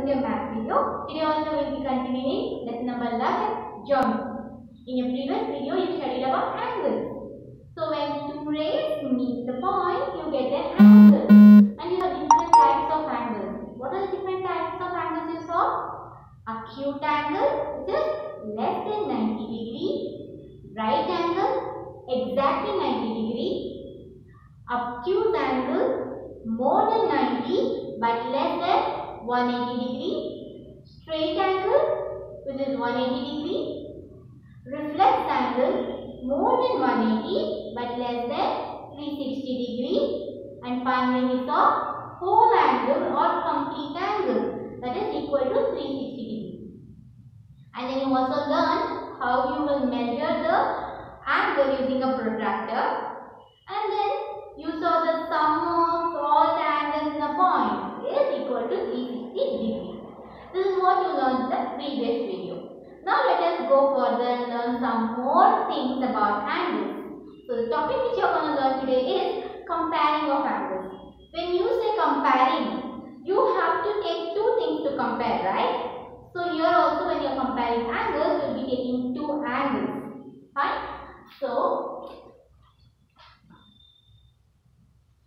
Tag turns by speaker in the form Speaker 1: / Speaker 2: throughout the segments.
Speaker 1: to your math video. Today also we will be continuing lesson number 11, geometry. In your previous video you studied about angles. So when two rays meet the point, you get an angle. And you have different types of angles. What are the different types of angles you saw? Acute angle, which is less than 90 degree. Right angle, exactly 90 degree. Obtuse angle, more than 90 but less than 180 degree. Straight angle, which is 180 degree. Reflex angle, more than 180 but less than 360 degree. And finally we saw whole angle or complete angle, that is equal to 360 degree. And then you also learned how you will measure the angle using a protractor. And then you saw the sum of all the angles in a point is equal to 360 degree. This is what you learned in the previous video. Now let us go further and learn some more things about angles. So the topic which you are going to learn today is comparing of angles. When you say comparing, you have to take two things to compare, right? So here also when you are comparing angles, you will be taking two angles. Fine? So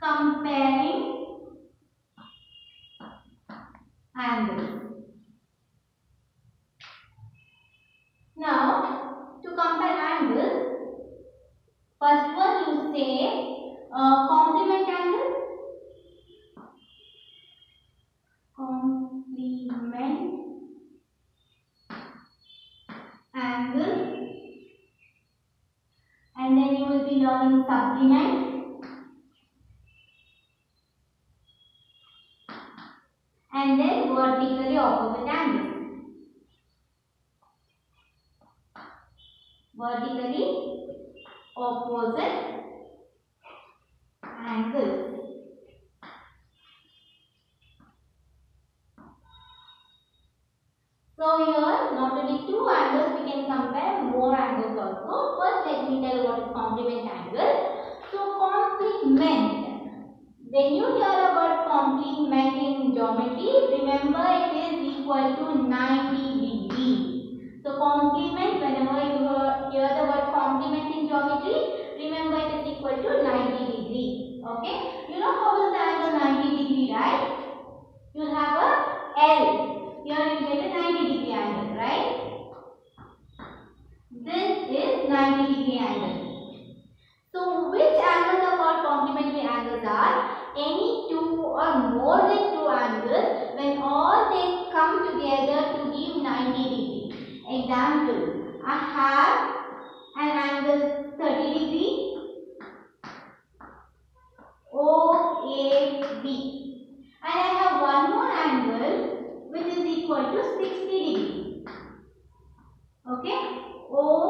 Speaker 1: comparing angles. Now, to compare angles, first one you say complement angle. Complement angle. And then you will be learning supplement. And then vertically opposite angle. Vertically opposite angles. So here not only two angles, we can compare more angles also. First let me tell you what is complement angle. So complement. When you hear about complement in geometry, remember it is equal to 90 degree. So complement, whenever you hear the word complement in geometry, remember it is equal to 90 degree. Okay? You know how is the angle 90 degree, right? You have a L. Here you get a 90 degree angle, right? This is 90 degree angle. So which angles are called complementary angles are? Any two or more than two angles when all they come together to give 90 degree. Example, I have an angle 30 degree OAB, and I have one more angle which is equal to 60 degree. Okay, OBC.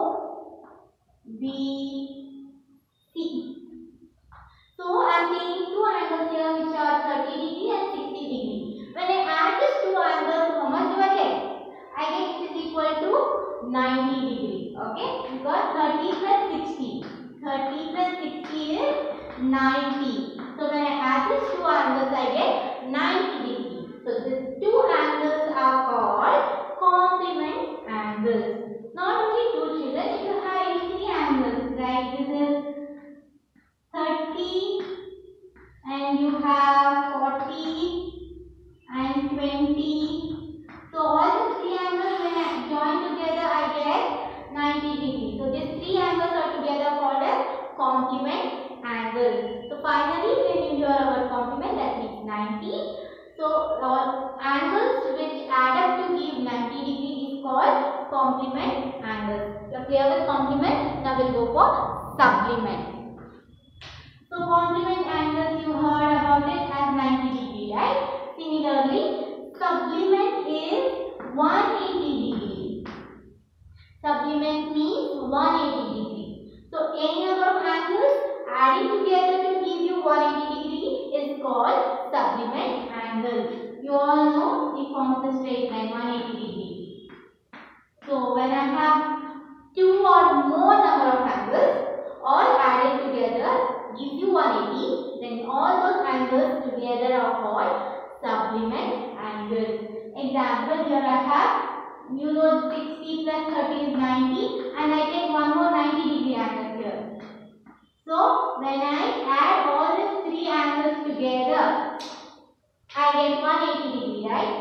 Speaker 1: So I am taking two angles here which are 30 degree and 60 degree. When I add these two angles, how much do I get? I get it is equal to 90 degree. Okay, because 30 plus 60. 30 plus 60 is 90. So when I add these two angles, I get 90 degree. So these two angles are called complement angles. Not only two children, if you have three angles, like this is 30 and you have 40 and 20. So all these three angles when I join together I get 90 degree. So these three angles are together called as complement angles. So finally when you hear about complement, that means 90. So all angles which add up to give 90 degree is called complement angles. You are clear with complement? Now we'll go for supplement. So complement angles you heard about it as 90 degree, right? Similarly, supplement is 180 degree. Supplement means 180 degree. So any number of angles adding together to give you 180 degree is called supplement angle. You all know it forms a straight line 180 degree. So when I have two or more number of angles all added together gives you 180, then all those angles together are called supplement angles. Example, here I have, you know 60 plus 30 is 90 and I take one more 90-degree angle here. So when I add all these three angles together, I get 180 degree, right?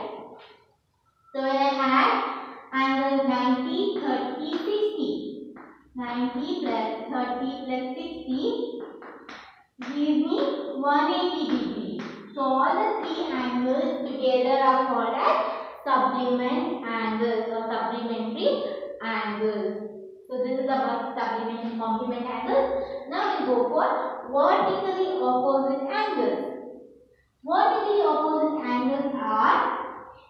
Speaker 1: So when I add angles 90, 30, 60, 90 plus 30 plus 60 gives me 180 degree. So all the three angles together are called as supplement angles or supplementary angles. So this is about supplement and complement angles. Now we go for vertically opposite angles. Vertically opposite angles are,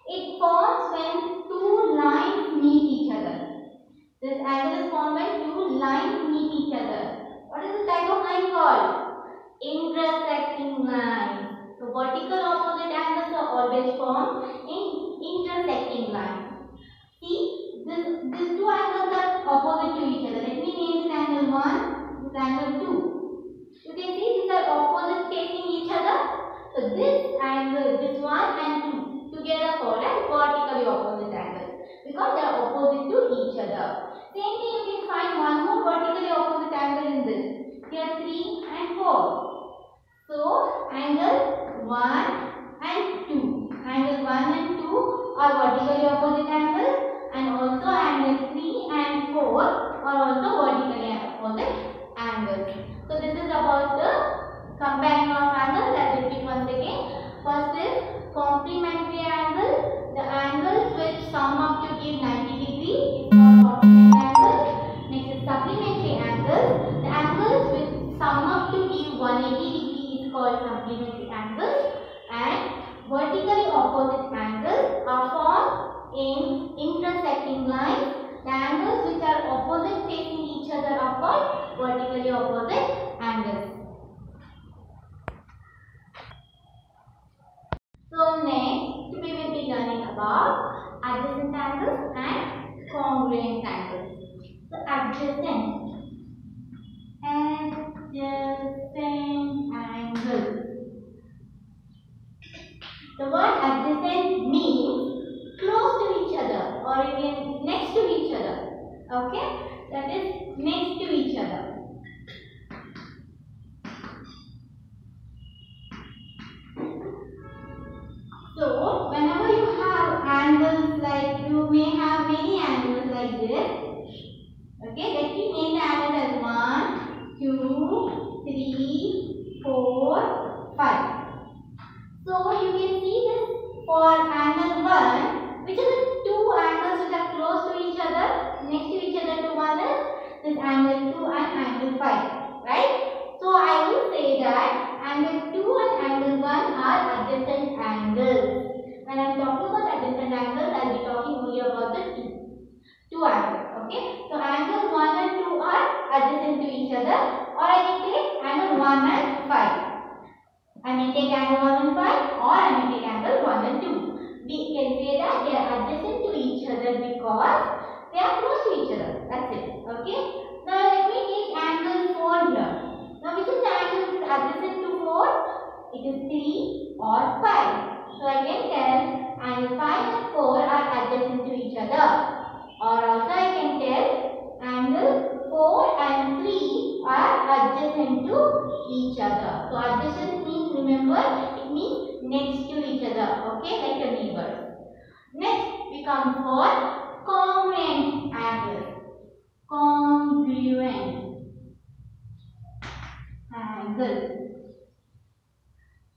Speaker 1: it forms when two lines meet each other. This angle is formed when two lines meet each other. What is this type of line called? Intersecting lines. So vertical opposite angles are always formed in intersecting lines. See, these two angles are opposite to each other. Let me name this angle 1, this angle 2. You can see these are opposite facing each other. So this angle, this 1 and 2 together called as vertically opposite angles because they are opposite to each other. Same thing, you can find one more vertically opposite angle in this. Here 3 and 4. So angle 1 and 2. Angle 1 and 2 are vertically opposite angles, and also angle 3 and 4 are also vertically opposite angles. So this is about the comparison of angles. I'll repeat once again. First is complementary angles. The angles which sum up to give 90 degree is called complementary angles. Next is supplementary angles. The angles which sum up to give 180 degree is called supplementary angles. And vertically opposite angles are formed in intersecting lines. The angles which are opposite facing each other are called vertically opposite angles. So next we will be learning about adjacent angles and congruent angles. So adjacent angles. The word adjacent means close to each other or even next to each other. Okay, that is next to each other. So whenever you have angles, like you may have many angles like this. Okay, let me name the angles as 1, 2, 3, 4, 5. So you can see this for angle 1, which are the two angles which are close to each other, next to each other to one is this angle 2 and angle 5, right? So I will say that angle 2 and angle 1 are adjacent angles. When I am talking about adjacent angles, I will be talking only about the two angles. Okay? So angles 1 and 2 are adjacent to each other, or I can take angle 1 and 5. I may take angle 1 and 5, or I may take angle 1 and 2. We can say that they are adjacent to each other because they are close to each other. That's it. Okay? Now let me take angle 4 here. Now which is the angle which is adjacent to 4? It is 3 or 5. So I can tell angle 5 and 4 are adjacent to each other. Or also I can tell angle 4 and 3 are adjacent to each other. So adjacent means, remember, it means next to each other. Okay, like your neighbors. Next we come for congruent angles. Congruent angles.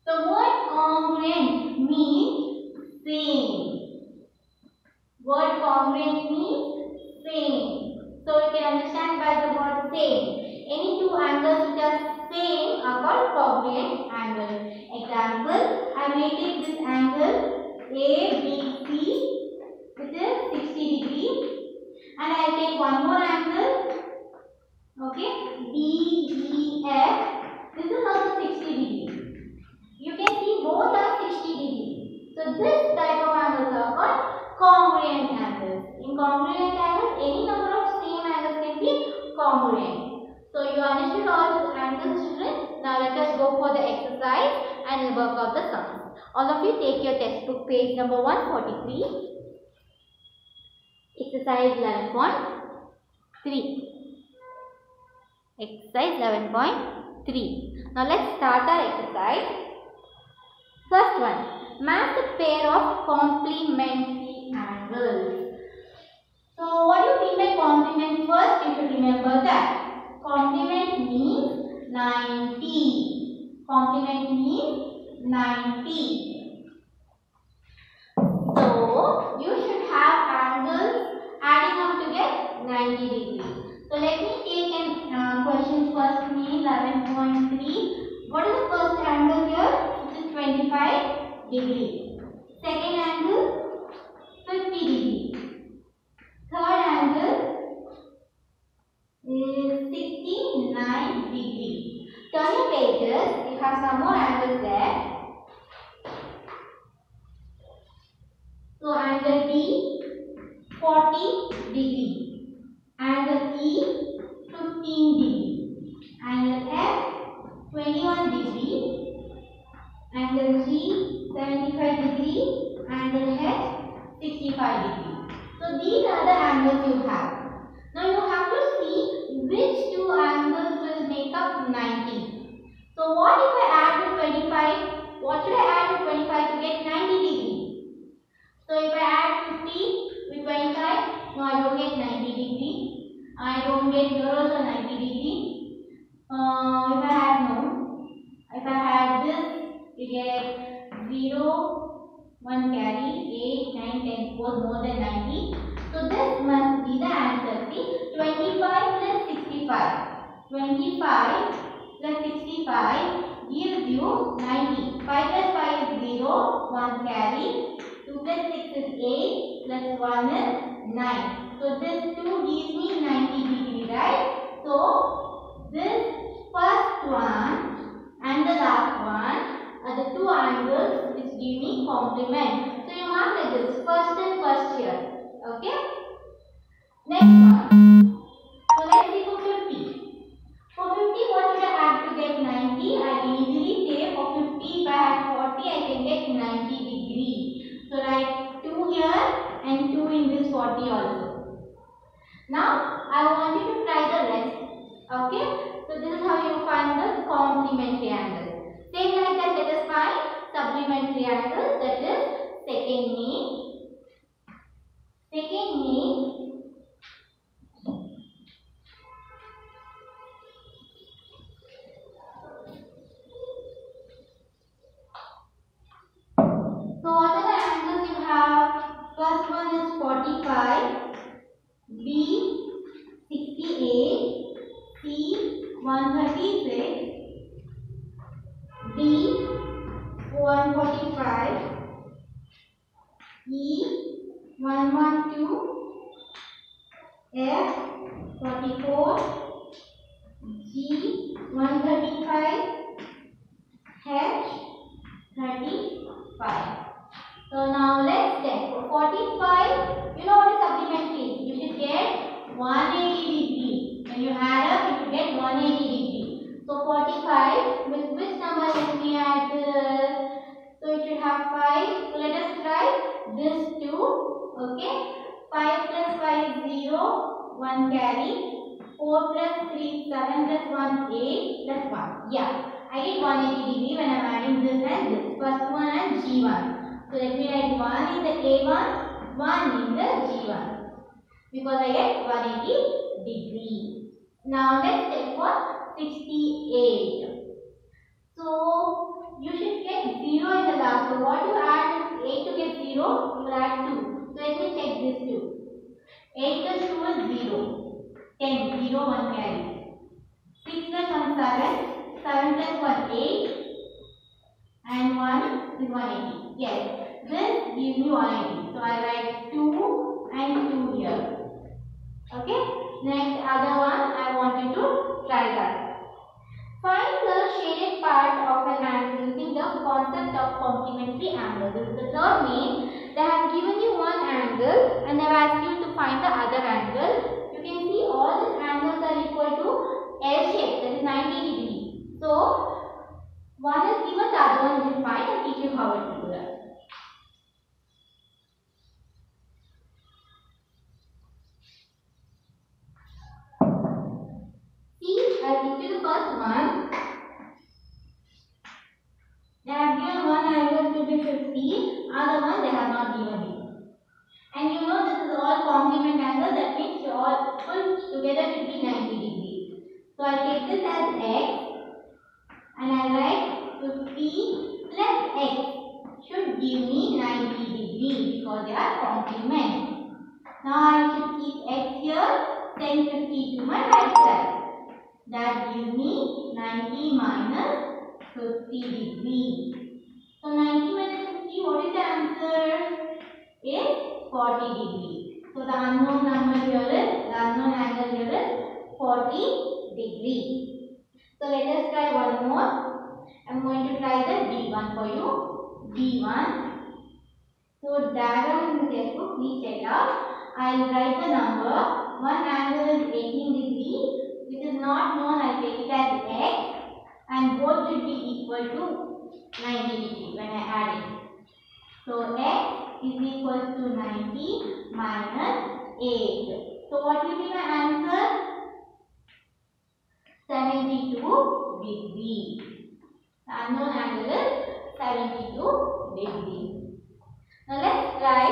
Speaker 1: The word congruent means same. Word congruent means same. So you can understand by the word same. Any two angles which are same are called congruent angles. Example, I may take this angle ABC, which is 60 degree, and I take one more angle, okay, DEF. This is also 60 degree. You can see both are 60 degree. So this type of angles are called congruent angles. In congruent angles, any number of same angles can be congruent. So you understood all these angles, children. Now let us go for the exercise and work out the sums. All of you take your textbook page number 143, exercise 11.3. Exercise 11.3. Now let's start our exercise. First one, match a pair of complementary angles. So what do you mean by complement? First you should remember that complement means 90. Complement means 90. So you should have angles adding up to get 90 degrees. So let me take question first me 11.3. What is the first angle here? It is 25 degrees. Second angle 50 degrees. Third angle is 69 degrees. Turn your pages. You have some more angles there. So angle D 40 degrees. Angle E 15 degrees. Angle F 21 degrees. Angle G 75 degrees. Angle H 65 degrees. So these are the angles you have. Now you have to see which two angles will make up 90. So what if I add to 25? What should I add to 25 to get 90 degrees? So if I add 50 with 25, no, I don't get 90 degrees. I don't get here also 90 degrees. If I had this, you get 0, 1 carry, 8, 9, 10, 4 more than 90. So this must be the answer. See, 25 plus 65. 25 plus 65 gives you 90. 5 plus 5 is 0, 1 carry. 2 plus 6 is 8, plus 1 is 9. So this 2 gives me 90 degree, right? So this first one and the last one are the two angles which give me complement. So you mark like this, first and first here. Okay? Next one. So let's see for 50. For 50, what should I add to get 90? I can easily say for 50, if I add 40, I can get 90 degrees. So write 2 here and 2 in this 40 also. Now I want you to try the rest. Okay? So this is how you find the complementary angle. Same like that, let us find supplementary angles. That is second mean. Second mean. So what are the angles you have? First one is 45, B 68, C 136, D 145, E 112, F 44, G 135, H 35. So now let's check. For 45, you know what is supplementary? You should get 180 degree. When you add up, you should get 180 degree. So 45, with which number let me add this? So you should have 5. So let us try this 2. Okay. 5 plus 5 is 0. 1 carry. 4 plus 3 is 7 plus 1 8 plus 1. Yeah. I get 180 degree when I am adding this and this. First one and G1. So let me write 1 in the A1, 1 in the G1. Because I get 180 degree. Now let's check for 68. So you should get 0 in the last. So what you add is 8 to get 0, you will add 2. So let me check this too. 8 plus 2 is 0. 10, 0, 1 carry. 6 plus 1 7. 7 plus 1 8. And 1 is 180. Yes, this gives me 180. So I write 2 and 2 here. Okay. Next other one I want you to try that. Find the shaded part of an angle using the concept of complementary angle. This is the third main. They have given you one angle and they have asked you to find the other angle. You can see all these angles are equal to L shape, that is 90 degrees. So one is given, the other one you find and teach you how it will do. complement angle, that means all full together should be 90 degrees. So I take this as x and I write 50 plus x should give me 90 degrees because they are complement. Now I should keep x here, send 50 to my right side. That gives me 90 minus 50 degrees. So 90 minus 50, what is the answer? Is 40 degrees. So the unknown number here is, the unknown angle here is 40 degrees. So let us try one more. I am going to try the D1 for you. D1. So diagram in the textbook, please check out. I will write the number. One angle is 18 degrees, which is not known. I take it as x, and both should be equal to 90 degrees when I add it. So x is equal to 90 minus 8. So what will be my answer? 72 degrees. The unknown angle is 72 degrees. Now let's try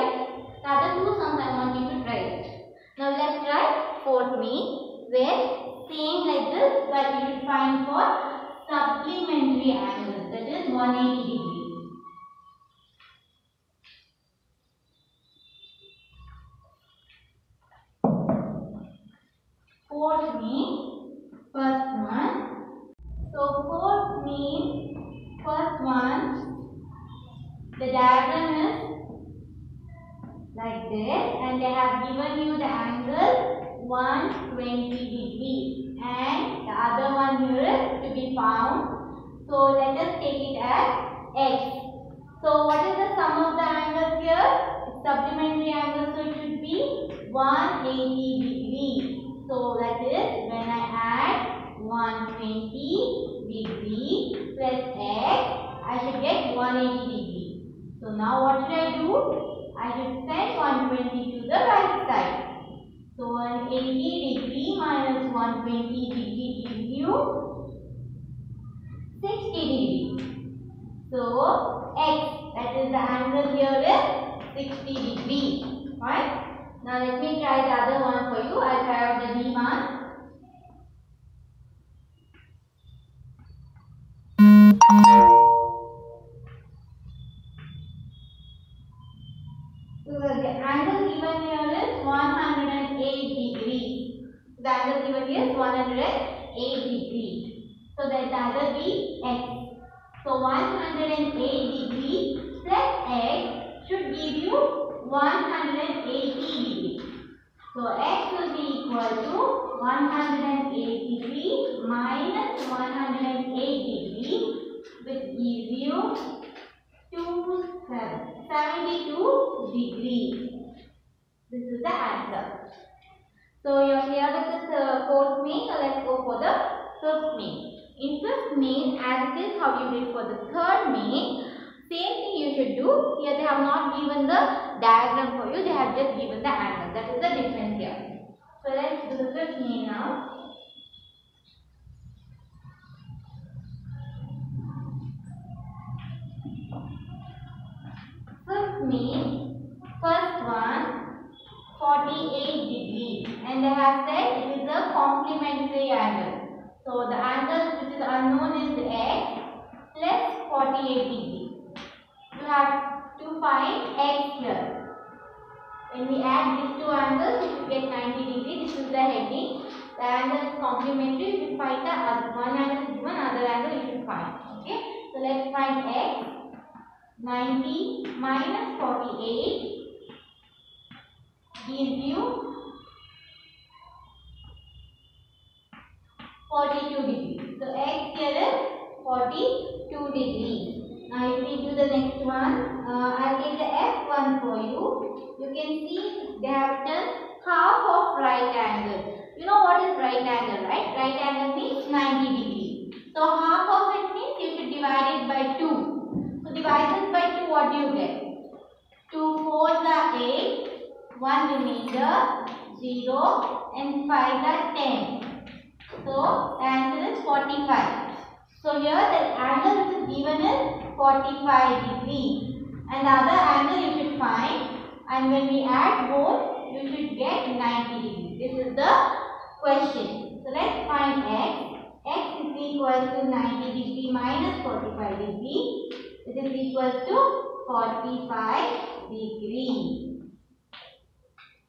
Speaker 1: the other two sums I want you to try. Now let's try fourth mean, where same like this, but you should find for supplementary angles, that is 180 degrees. Fourth mean, first one. So fourth mean, first one, the diagram is like this, and they have given you the angle 120 degrees, and the other one here is to be found. So let us take it as x. So what is the sum of the angles here? It's supplementary angle, so it should be 180 degrees. So that is when I add 120 degrees plus x, I should get 180 degrees. So now what should I do? I should send 120 to the right side. So 180 degree minus 120 degree gives you 60 degrees. So x, that is the angle here is 60 degrees. Right? Now let me try the other one for you. I'll try out the D1. So the angle given here is 108 degrees. The angle given here is 108 degrees. So that either be x. So 108 degrees plus x should give you 180 degrees. So x will be equal to 108 degrees minus 108 degrees, which gives you 72 degrees. This is the answer. So you are clear with this fourth mean. So let's go for the fifth mean. In fifth mean, as it is how you did for the third mean, same thing you should do. Here they have not given the diagram for you. They have just given the angle. That is the difference here. So let's do the fifth mean now. Fifth mean, first one, 48 degrees, and they have said it is a complementary angle. So the angle which is unknown is x plus 48 degrees. You have to find x here. When we add these two angles, you should get 90 degrees. This is the heading. The angle is complementary. You should find the other one angle is given, other angle you should find. Okay. So let's find x. 90 minus 48 gives you 42 degrees. So x here is 42 degrees. Now if we do the next one, I'll take the F1 for you. You can see they have done half of right angle. You know what is right angle, right? Right angle means 90 degrees. So half of it means you should divide it by 2. So divide this by 2, what do you get? 2 4s are 8, 1 remainder, 0 and 5 are 10. So the answer is 45. So here the angle which is given is 45 degrees, and the other angle you should find, and when we add both you should get 90 degrees. This is the question. So let's find x. X is equal to 90 degree minus 45 degree. It is equal to 45 degree.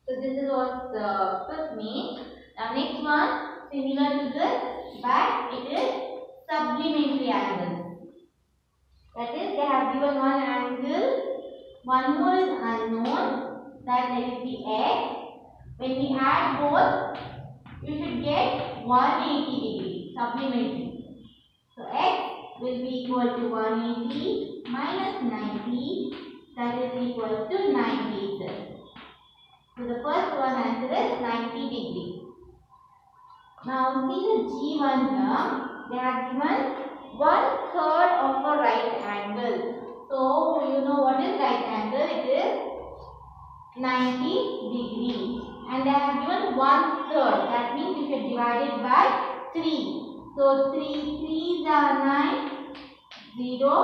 Speaker 1: So this is what the first means. Now next one, similar to this, but it is supplementary angles. That is, they have given one angle, one more is unknown, that let it be x. When we add both, you should get 180 degree, supplementary. So x will be equal to 180 minus 90, that is equal to 90. So the first one answer is 90 degree. Now see the G1 here, they have given 1/3 of a right angle. So you know what is right angle? It is 90 degree. And they have given 1/3. That means you should divide it by 3. So 3 3s are 9, 0.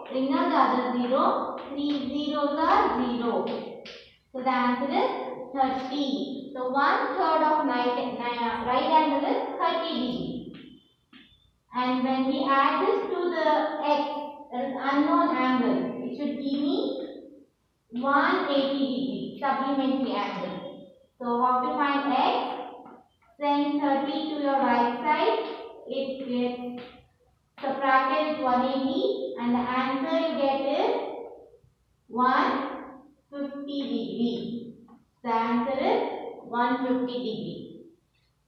Speaker 1: Bring down the other 0. 3 zeros are 0. So the answer is 30. So 1/3 of right angle is 30 degree. And when we add this to the x, that is unknown angle, it should give me 180 degree, supplementary angle. So how to find x? Send 30 to your right side. It gets subtracted 180 and the answer you get is 150 degree. The answer is 150 degree.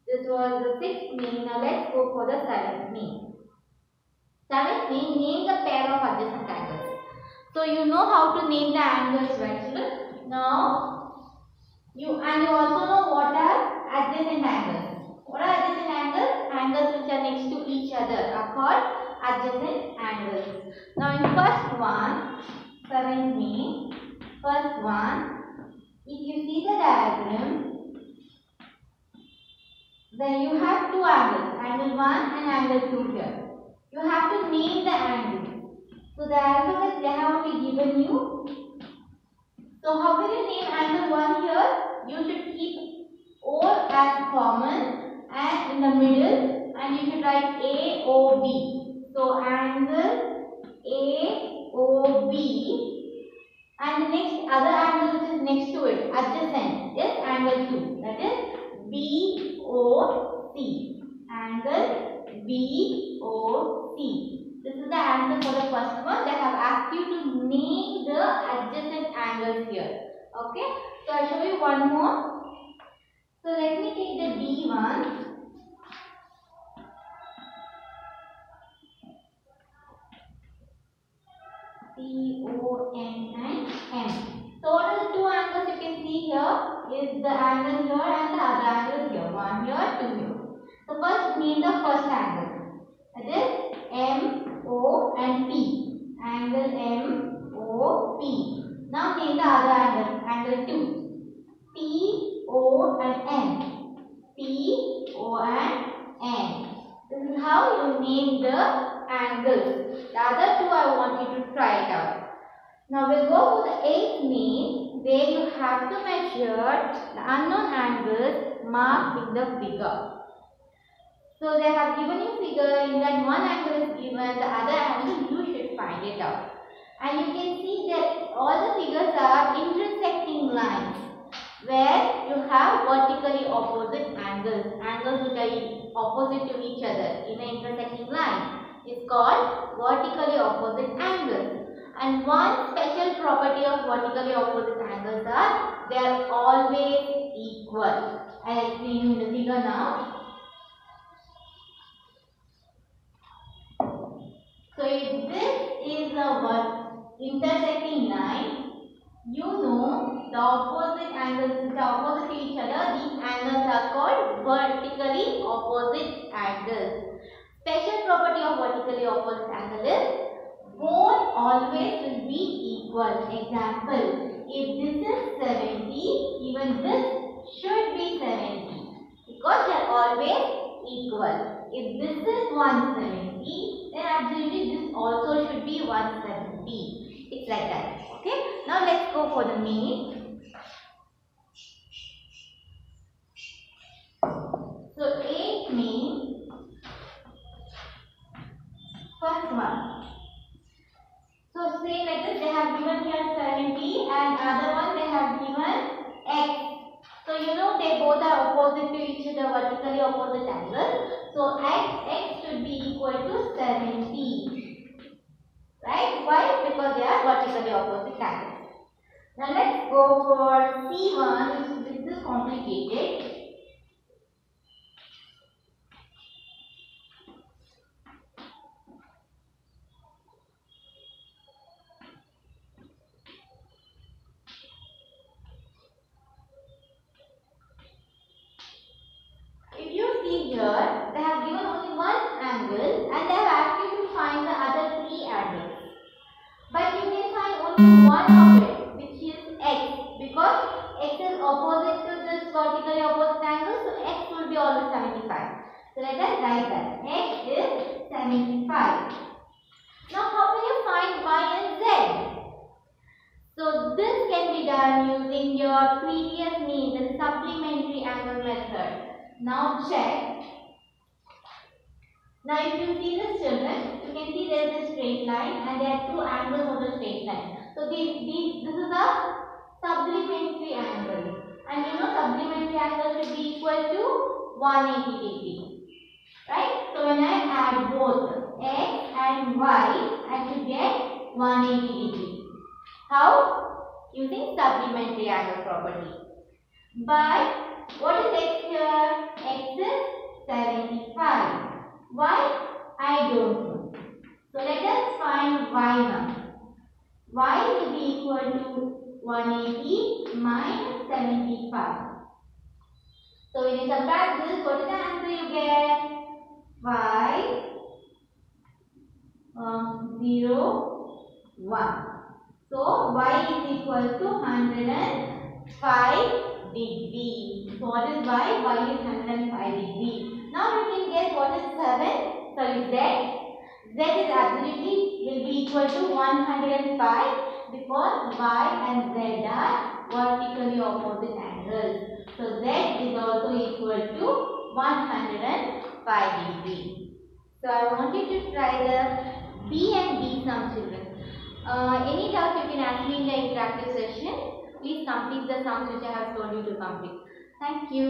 Speaker 1: This was the 6th mean. Now let's go for the 7th mean. 7th mean, name the pair of adjacent angles. So you know how to name the angles, right children? Now you also know what are adjacent angles. What are adjacent angles? Angles which are next to each other are called adjacent angles. Now in first one, 7th mean, first one, if you see the diagram, then you have two angles, angle 1 and angle 2 here. You have to name the angles. So the angle that they have only given you. So how will you name angle 1 here? You should keep O as common and in the middle, and you should write AOB. So angle AOB, and the next other angle which is next to it, adjacent, is angle 2. That is BOC. Angle BOC. This is the answer for the first one. They have asked you to name the adjacent angles here. Okay. So I'll show you one more. So let me take the D one. CON and M. So what are the two angles you can see here? Is the angle here and the other angle here. One here, two here. So first name the first angle. That is M, O and P. Angle MOP. Now name the other angle. Angle 2. PO and N. PO and N. This is how you name the angles. The other two I want you to try it out. Now we'll go for the 8th mean, where you have to measure the unknown angles marked in the figure. So they have given you figure, in that one angle is given, the other angle you should find it out. And you can see that all the figures are intersecting lines, where you have vertically opposite angles. Angles which are opposite to each other in an intersecting line is called vertically opposite angles. And one special property of vertically opposite angles are they are always equal. I will explain you in the figure now. So if this is a intersecting line, you know the opposite angles which are opposite to each other, these angles are called vertically opposite angles. Special property of vertically opposite angle is both always will be equal. Example, if this is 70, even this should be 70 because they are always equal. If this is 170, then absolutely this also should be 170. It's like that. Okay. Now let's go for the mean. both are opposite to each other, vertically opposite angles. So x should be equal to 70. Right? Why? Because they are vertically opposite angles. Now let's go for C1. This is complicated. If you see here, they have given only one angle and they have asked you to find the other three angles. But you can find only one of it, which is x, because x is opposite to this vertically opposite angle, so x will be always 75. So let us write that x is 75. Now how will you find y and z? So this can be done using your previous means, the supplementary angle method. Now check. Now if you see this, children, you can see there is a straight line and there are two angles on the straight line. So this is a supplementary angle. And you know supplementary angle should be equal to 180 degree. Right? So when I add both x and y, I should get 180 degree. How? Using supplementary angle property. But what is x here? X is 75. Why? I don't know. So let us find y now. Y will be equal to 180 minus 75. So when you subtract this, what is the answer you get? 5, 0, 1. So y is equal to 105 degree. So what is y? Y is 105 degree. Now you can guess what is 7. Sorry, z. Z is absolutely will be equal to 105 because y and z are vertically opposite angles. So z is also equal to 105 degree. So I want you to try the B and B sum, children. Any doubt you can ask me in the interactive session. Please complete the sums which I have told you to complete. Thank you.